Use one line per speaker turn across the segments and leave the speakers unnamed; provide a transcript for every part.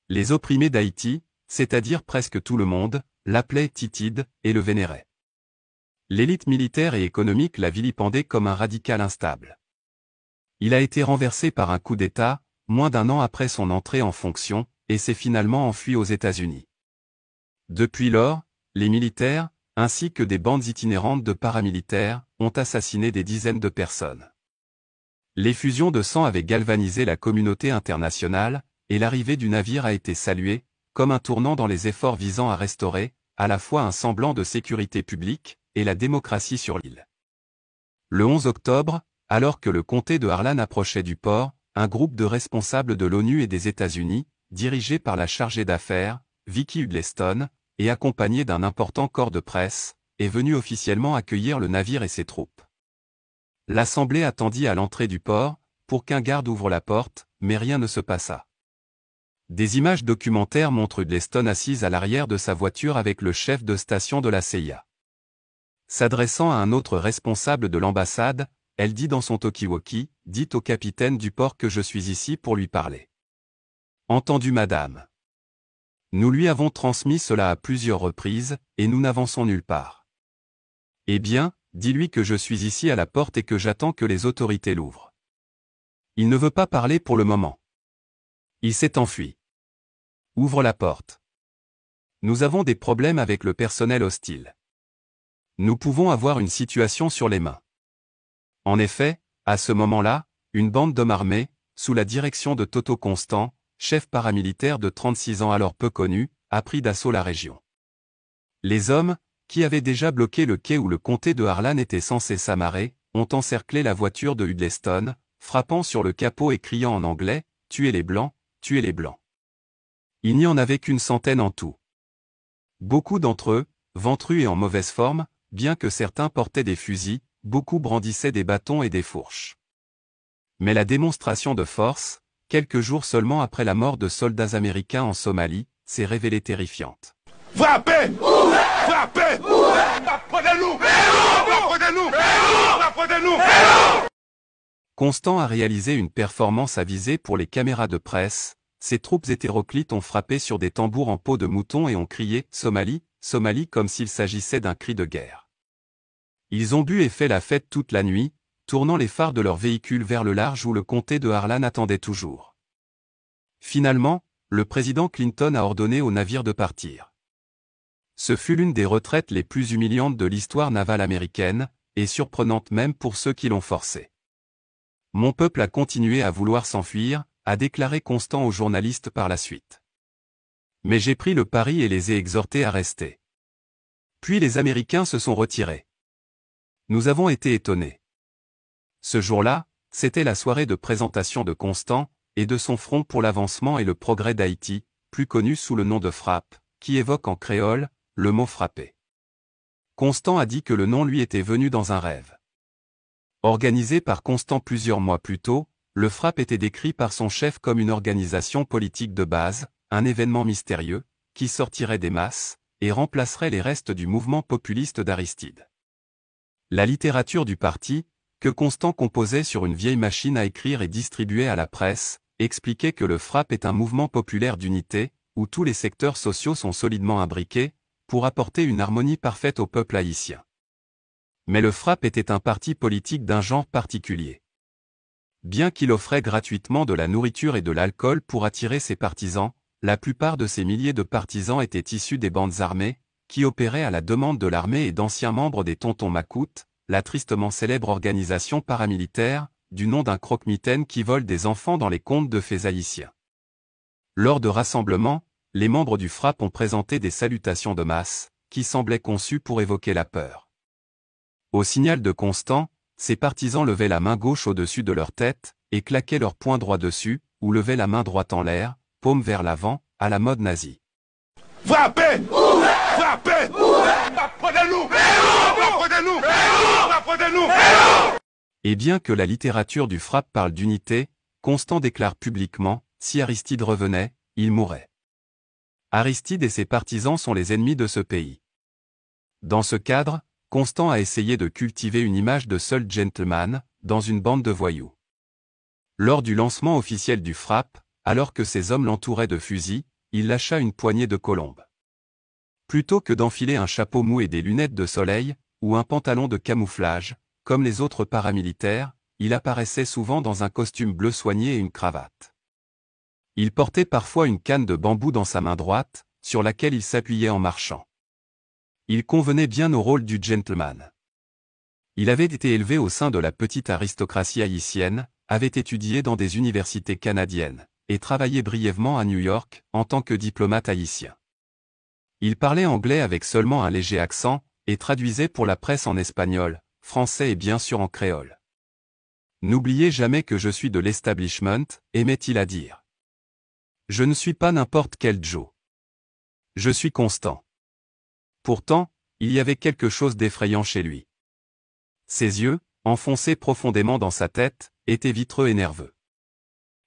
Les opprimés d'Haïti, c'est-à-dire presque tout le monde, l'appelaient Titide et le vénéraient. L'élite militaire et économique l'a vilipendé comme un radical instable. Il a été renversé par un coup d'État, moins d'un an après son entrée en fonction, et s'est finalement enfui aux États-Unis. Depuis lors, les militaires, ainsi que des bandes itinérantes de paramilitaires, ont assassiné des dizaines de personnes. L'effusion de sang avait galvanisé la communauté internationale, et l'arrivée du navire a été saluée, comme un tournant dans les efforts visant à restaurer, à la fois un semblant de sécurité publique, et la démocratie sur l'île. Le 11 octobre, alors que le comté de Harlan approchait du port, un groupe de responsables de l'ONU et des États-Unis, dirigé par la chargée d'affaires, Vicki Hudleston, et accompagné d'un important corps de presse, est venu officiellement accueillir le navire et ses troupes. L'Assemblée attendit à l'entrée du port, pour qu'un garde ouvre la porte, mais rien ne se passa. Des images documentaires montrent Hudleston assise à l'arrière de sa voiture avec le chef de station de la CIA. S'adressant à un autre responsable de l'ambassade, elle dit dans son talkie-walkie, « Dites au capitaine du port que je suis ici pour lui parler. » « Entendu madame. Nous lui avons transmis cela à plusieurs reprises, et nous n'avançons nulle part. » « Eh bien, dis-lui que je suis ici à la porte et que j'attends que les autorités l'ouvrent. » Il ne veut pas parler pour le moment. Il s'est enfui. Ouvre la porte. Nous avons des problèmes avec le personnel hostile. Nous pouvons avoir une situation sur les mains. En effet, à ce moment-là, une bande d'hommes armés, sous la direction de Toto Constant, chef paramilitaire de 36 ans alors peu connu, a pris d'assaut la région. Les hommes, qui avaient déjà bloqué le quai où le comté de Harlan était censé s'amarrer, ont encerclé la voiture de Hudleston, frappant sur le capot et criant en anglais, « Tuez les Blancs, tuez les Blancs ». Il n'y en avait qu'une centaine en tout. Beaucoup d'entre eux, ventrus et en mauvaise forme, bien que certains portaient des fusils, beaucoup brandissaient des bâtons et des fourches. Mais la démonstration de force, quelques jours seulement après la mort de soldats américains en Somalie, s'est révélée terrifiante.
Frappez! Frappez! Frappez-nous! Frappez-nous! Frappez-nous!
Constant a réalisé une performance avisée pour les caméras de presse. Ses troupes hétéroclites ont frappé sur des tambours en peau de mouton et ont crié « Somalie, Somalie » comme s'il s'agissait d'un cri de guerre. Ils ont bu et fait la fête toute la nuit, tournant les phares de leurs véhicules vers le large où le comté de Harlan attendait toujours. Finalement, le président Clinton a ordonné au navire de partir. Ce fut l'une des retraites les plus humiliantes de l'histoire navale américaine, et surprenante même pour ceux qui l'ont forcé. « Mon peuple a continué à vouloir s'enfuir », a déclaré Constant aux journalistes par la suite. « Mais j'ai pris le pari et les ai exhortés à rester. » Puis les Américains se sont retirés. Nous avons été étonnés. Ce jour-là, c'était la soirée de présentation de Constant, et de son Front pour l'avancement et le progrès d'Haïti, plus connu sous le nom de FRAPP, qui évoque en créole, le mot frapper. Constant a dit que le nom lui était venu dans un rêve. Organisé par Constant plusieurs mois plus tôt, le FRAPP était décrit par son chef comme une organisation politique de base, un événement mystérieux, qui sortirait des masses, et remplacerait les restes du mouvement populiste d'Aristide. La littérature du parti, que Constant composait sur une vieille machine à écrire et distribuait à la presse, expliquait que le FRAPP est un mouvement populaire d'unité, où tous les secteurs sociaux sont solidement imbriqués, pour apporter une harmonie parfaite au peuple haïtien. Mais le FRAPP était un parti politique d'un genre particulier. Bien qu'il offrait gratuitement de la nourriture et de l'alcool pour attirer ses partisans, la plupart de ces milliers de partisans étaient issus des bandes armées, qui opéraient à la demande de l'armée et d'anciens membres des Tontons Macoutes, la tristement célèbre organisation paramilitaire, du nom d'un croque-mitaine qui vole des enfants dans les contes de fées haïtiens. Lors de rassemblements, les membres du FRAPP ont présenté des salutations de masse, qui semblaient conçues pour évoquer la peur. Au signal de Constant, ses partisans levaient la main gauche au-dessus de leur tête, et claquaient leur poing droit dessus, ou levaient la main droite en l'air, paume vers l'avant, à la mode nazie.
Frappez! Frappez! Frappez-nous! Frappez-nous! Frappez-nous!
Et bien que la littérature du FRAPP parle d'unité, Constant déclare publiquement, si Aristide revenait, il mourrait. Aristide et ses partisans sont les ennemis de ce pays. Dans ce cadre, Constant a essayé de cultiver une image de seul gentleman, dans une bande de voyous. Lors du lancement officiel du FRAPP, alors que ses hommes l'entouraient de fusils, il lâcha une poignée de colombes. Plutôt que d'enfiler un chapeau mou et des lunettes de soleil, ou un pantalon de camouflage, comme les autres paramilitaires, il apparaissait souvent dans un costume bleu soigné et une cravate. Il portait parfois une canne de bambou dans sa main droite, sur laquelle il s'appuyait en marchant. Il convenait bien au rôle du gentleman. Il avait été élevé au sein de la petite aristocratie haïtienne, avait étudié dans des universités canadiennes, et travaillé brièvement à New York, en tant que diplomate haïtien. Il parlait anglais avec seulement un léger accent, et traduisait pour la presse en espagnol, français et bien sûr en créole. N'oubliez jamais que je suis de l'establishment, aimait-il à dire. Je ne suis pas n'importe quel Joe. Je suis constant. Pourtant, il y avait quelque chose d'effrayant chez lui. Ses yeux, enfoncés profondément dans sa tête, étaient vitreux et nerveux.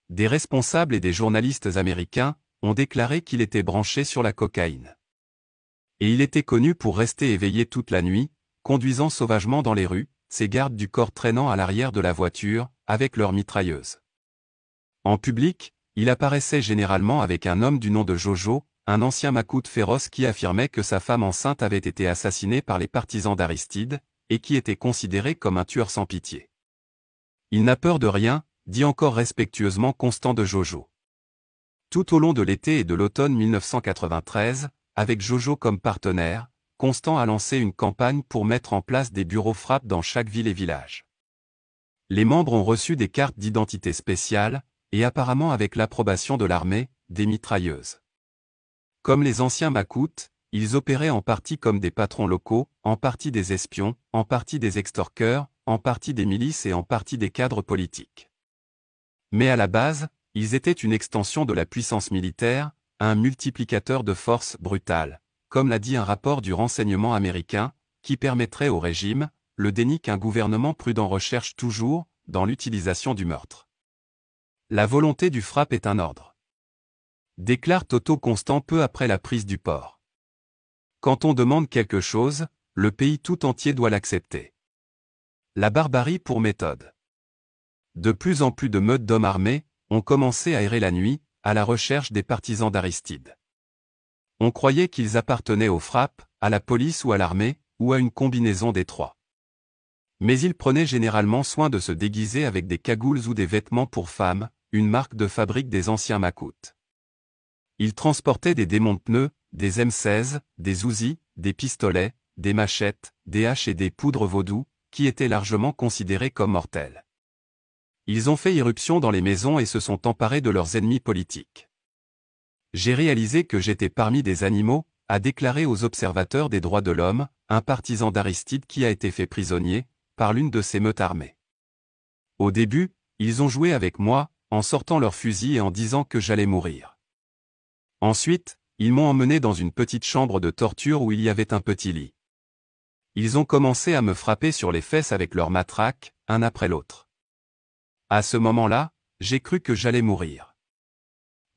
Des responsables et des journalistes américains ont déclaré qu'il était branché sur la cocaïne. Et il était connu pour rester éveillé toute la nuit, conduisant sauvagement dans les rues, ses gardes du corps traînant à l'arrière de la voiture, avec leurs mitrailleuses. En public, il apparaissait généralement avec un homme du nom de Jojo, un ancien macoute féroce qui affirmait que sa femme enceinte avait été assassinée par les partisans d'Aristide, et qui était considéré comme un tueur sans pitié. Il n'a peur de rien, dit encore respectueusement Constant de Jojo. Tout au long de l'été et de l'automne 1993, avec Jojo comme partenaire, Constant a lancé une campagne pour mettre en place des bureaux frappe dans chaque ville et village. Les membres ont reçu des cartes d'identité spéciales, et apparemment avec l'approbation de l'armée, des mitrailleuses. Comme les anciens macoutes, ils opéraient en partie comme des patrons locaux, en partie des espions, en partie des extorqueurs, en partie des milices et en partie des cadres politiques. Mais à la base, ils étaient une extension de la puissance militaire, un multiplicateur de force brutale, comme l'a dit un rapport du renseignement américain, qui permettrait au régime, le déni qu'un gouvernement prudent recherche toujours, dans l'utilisation du meurtre. La volonté du frappe est un ordre. Déclare Toto Constant peu après la prise du port. Quand on demande quelque chose, le pays tout entier doit l'accepter. La barbarie pour méthode. De plus en plus de meutes d'hommes armés ont commencé à errer la nuit, à la recherche des partisans d'Aristide. On croyait qu'ils appartenaient aux frappes, à la police ou à l'armée, ou à une combinaison des trois. Mais ils prenaient généralement soin de se déguiser avec des cagoules ou des vêtements pour femmes, une marque de fabrique des anciens macoutes. Ils transportaient des démons de pneus, des M16, des Uzi, des pistolets, des machettes, des haches et des poudres vaudou, qui étaient largement considérés comme mortels. Ils ont fait irruption dans les maisons et se sont emparés de leurs ennemis politiques. J'ai réalisé que j'étais parmi des animaux, a déclaré aux observateurs des droits de l'homme, un partisan d'Aristide qui a été fait prisonnier, par l'une de ces meutes armées. Au début, ils ont joué avec moi, en sortant leurs fusils et en disant que j'allais mourir. Ensuite, ils m'ont emmené dans une petite chambre de torture où il y avait un petit lit. Ils ont commencé à me frapper sur les fesses avec leurs matraques, un après l'autre. À ce moment-là, j'ai cru que j'allais mourir.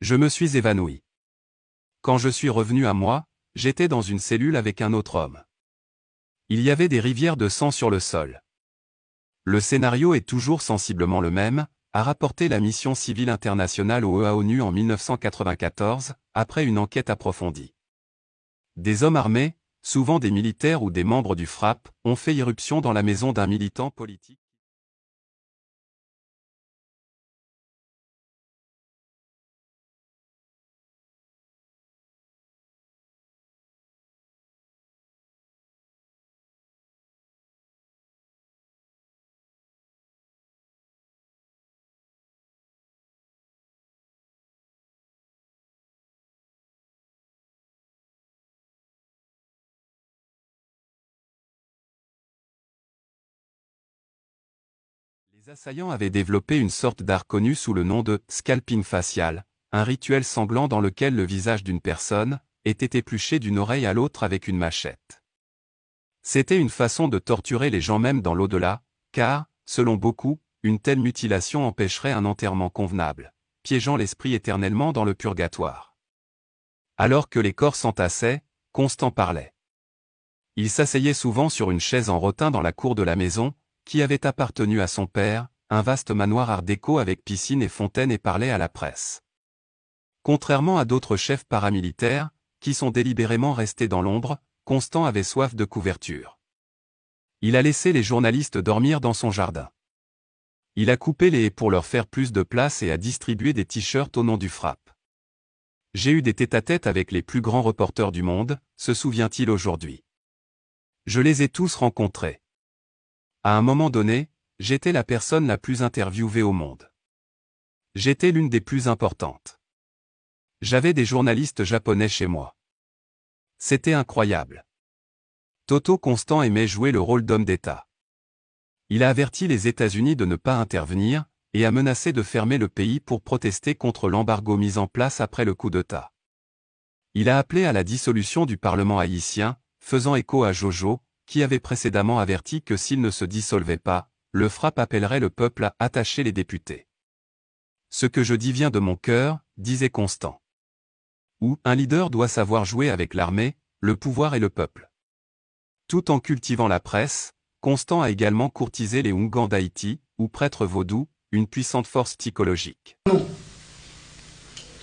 Je me suis évanoui. Quand je suis revenu à moi, j'étais dans une cellule avec un autre homme. Il y avait des rivières de sang sur le sol. Le scénario est toujours sensiblement le même, a rapporté la mission civile internationale au ONU en 1994, après une enquête approfondie. Des hommes armés, souvent des militaires ou des membres du frappe, ont fait irruption dans la maison d'un militant politique. Les assaillants avaient développé une sorte d'art connu sous le nom de « scalping facial », un rituel sanglant dans lequel le visage d'une personne était épluché d'une oreille à l'autre avec une machette. C'était une façon de torturer les gens même dans l'au-delà, car, selon beaucoup, une telle mutilation empêcherait un enterrement convenable, piégeant l'esprit éternellement dans le purgatoire. Alors que les corps s'entassaient, Constant parlait. Il s'asseyait souvent sur une chaise en rotin dans la cour de la maison, qui avait appartenu à son père, un vaste manoir art déco avec piscine et fontaine, et parlait à la presse. Contrairement à d'autres chefs paramilitaires, qui sont délibérément restés dans l'ombre, Constant avait soif de couverture. Il a laissé les journalistes dormir dans son jardin. Il a coupé les haies pour leur faire plus de place et a distribué des t-shirts au nom du FRAPP. J'ai eu des tête-à-tête avec les plus grands reporters du monde, se souvient-il aujourd'hui. Je les ai tous rencontrés. À un moment donné, j'étais la personne la plus interviewée au monde. J'étais l'une des plus importantes. J'avais des journalistes japonais chez moi. C'était incroyable. Toto Constant aimait jouer le rôle d'homme d'État. Il a averti les États-Unis de ne pas intervenir, et a menacé de fermer le pays pour protester contre l'embargo mis en place après le coup d'État. Il a appelé à la dissolution du Parlement haïtien, faisant écho à Jojo, qui avait précédemment averti que s'il ne se dissolvait pas, le FRAPP appellerait le peuple à attacher les députés. Ce que je dis vient de mon cœur, disait Constant. Où un leader doit savoir jouer avec l'armée, le pouvoir et le peuple. Tout en cultivant la presse, Constant a également courtisé les Oungans d'Haïti, ou prêtres vaudous, une puissante force psychologique.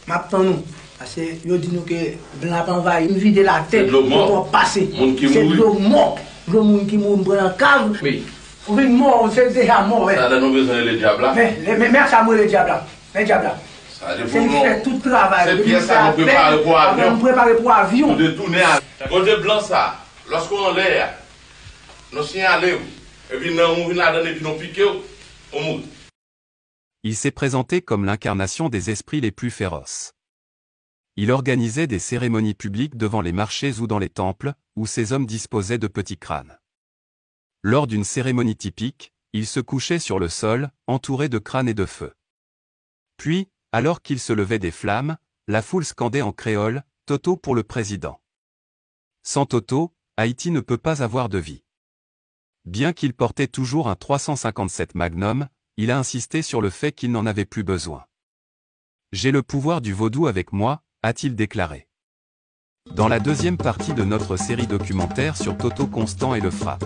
Maintenant nous, parce que yo dit nous que blanc envahi, nous vider la tête, pour passer. C'est l'eau mort, le monde qui mort dans cave. Oui. On est mort, c'est déjà mort.
Ça a nous besoin les diables.
Mais merci à moi les diables. Les diables. C'est fait tout travail.
C'est bien ça nous préparer pour avion.
On prépare pour avion.
On détourner à côté blanc ça. Lorsqu'on l'air, nous signalons et puis nous on vient là et puis nous piquer on monte.
Il s'est présenté comme l'incarnation des esprits les plus féroces. Il organisait des cérémonies publiques devant les marchés ou dans les temples, où ces hommes disposaient de petits crânes. Lors d'une cérémonie typique, il se couchait sur le sol, entouré de crânes et de feu. Puis, alors qu'il se levait des flammes, la foule scandait en créole « Toto pour le président ». Sans Toto, Haïti ne peut pas avoir de vie. Bien qu'il portait toujours un 357 Magnum, il a insisté sur le fait qu'il n'en avait plus besoin. « J'ai le pouvoir du vaudou avec moi », a-t-il déclaré. Dans la deuxième partie de notre série documentaire sur Toto Constant et le FRAPP.